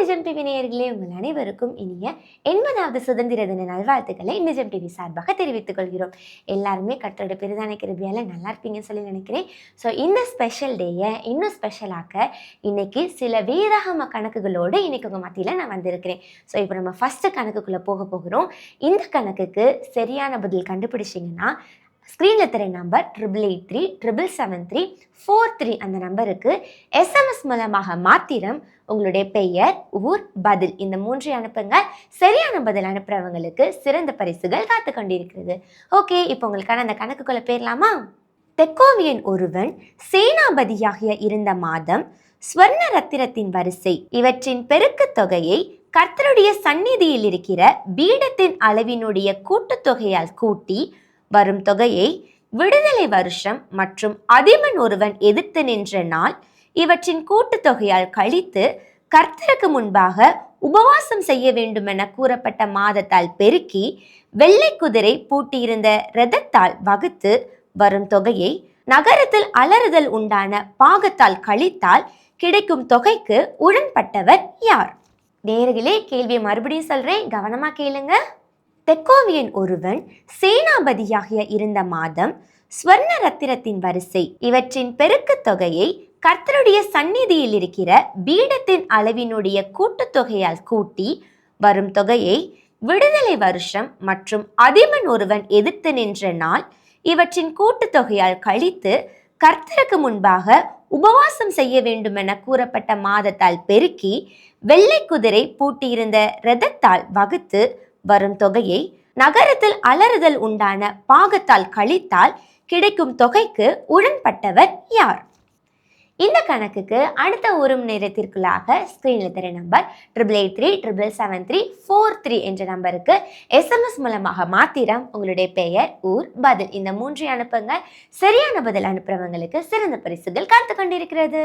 நிஜம் டிவி நேயர்களே, உங்கள் அனைவருக்கும் இனிய 80வது சுதந்திர தின நல்வாழ்த்துக்களை நிஜம் டிவி சார்பாக தெரிவித்துக் கொள்கிறோம். எல்லாருமே கற்றோட பெரிதான கிருபியால் நல்லா இருப்பீங்கன்னு சொல்லி நினைக்கிறேன். ஸோ இந்த ஸ்பெஷல் டேயை இன்னும் ஸ்பெஷலாக்க இன்னைக்கு சில வேதாகம கணக்குகளோடு இன்னைக்கு உங்கள் மத்தியில் நான் வந்திருக்கிறேன். ஸோ இப்போ நம்ம ஃபஸ்ட்டு கணக்குக்குள்ளே போகிறோம். இந்த கணக்குக்கு சரியான பதில் கண்டுபிடிச்சிங்கன்னா ஸ்க்ரீனில் தர நம்பர் 8883777343 அந்த நம்பருக்கு SMS மூலமாக மாத்திரம் உங்களுடைய பெயர், ஊர், பதில் இந்த 3 அனுப்புங்க. சரியான பதில் அனுப்புறவங்களுக்கு சிறந்த பரிசுகள் காத்து கொண்டிருக்கிறது. ஓகே, இப்போ உங்களுக்கான அந்த கணக்குக்குள்ள போயிடலாமா? தெக்கோவியன் ஒருவன் சேனாபதியாக இருந்த மாதம், ஸ்வர்ண ரத்திரத்தின் வரிசை இவற்றின் பெருக்கு தொகையை கர்த்தருடைய சந்நிதியில் இருக்கிற பீடத்தின் அளவினுடைய கூட்டுத்தொகையால் கூட்டி வரும் தொகையை விடுதலை வருஷம் மற்றும் அதிமன் ஒருவன் எதிர்த்து நின்ற நாள் இவற்றின் கூட்டுத்தொகையால் கழித்து கர்த்தருக்கு முன்பாக உபவாசம் செய்ய வேண்டுமென கூறப்பட்ட மாதத்தால் பெருக்கி வெள்ளை குதிரை பூட்டியிருந்த இரதத்தால் வகுத்து வரும் தொகையை நகரத்தில் அலறுதல் உண்டான பாகத்தால் கழித்தால் கிடைக்கும் தொகைக்கு உடன்பட்டவர் யார்? நேயர்களே, கேள்வியை மறுபடியும் சொல்றேன், கவனமா கேளுங்க. தெக்கோவியன் ஒருவன் சேனாபதியாக இருந்த மாதம், ஸ்வர்ண ரத்திரத்தின் வரிசை இவற்றின் பெருக்கு தொகையை கர்த்தருடைய சந்நிதியில் இருக்கிற பீடத்தின் அளவினுடைய கூட்டுத்தொகையால் கூட்டி வரும் தொகையை விடுதலை வருஷம் மற்றும் அதிமன் ஒருவன் எதிர்த்து நின்ற நாள் இவற்றின் கூட்டுத்தொகையால் கழித்து கர்த்தருக்கு முன்பாக உபவாசம் செய்ய வேண்டுமென கூறப்பட்ட மாதத்தால் பெருக்கி வெள்ளை குதிரை பூட்டியிருந்த இரதத்தால் வகுத்து வரும் தொகையை நகரத்தில் அலறுதல் உண்டான பாகத்தால் கழித்தால் கிடைக்கும் தொகைக்கு உடன்பட்டவர் யார்? இந்த கணக்குக்கு அடுத்த ஒரு மணி நேரத்திற்குள்ளாக ஸ்கிரீனில் தர நம்பர் 8883777343 என்ற நம்பருக்கு SMS மூலமாக மாத்திரம் உங்களுடைய பெயர், ஊர், பதில் இந்த 3 அனுப்புங்க. சரியான பதில் அனுப்புறவங்களுக்கு சிறந்த பரிசுகள் காத்து கொண்டிருக்கிறது.